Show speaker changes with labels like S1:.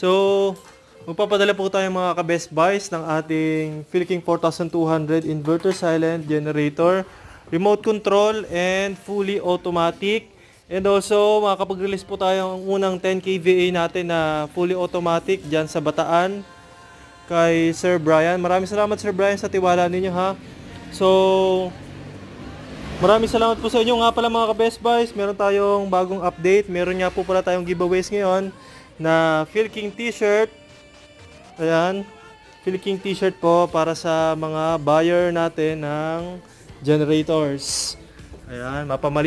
S1: So, magpapadala po tayo mga ka-Best Buys ng ating Philking 4200 inverter silent generator, remote control, and fully automatic. And also, makakapag-release po tayo ng unang 10 kVA natin na fully automatic dyan sa Bataan kay Sir Brian. Maraming salamat Sir Brian sa tiwala ninyo ha. So, maraming salamat po sa inyo nga pala mga ka-Best Buys. Meron tayong bagong update. Meron nga po pala tayong giveaways ngayon na Philking t-shirt. Ayan, Philking t-shirt po para sa mga buyer natin ng generators. Ayan, mapamali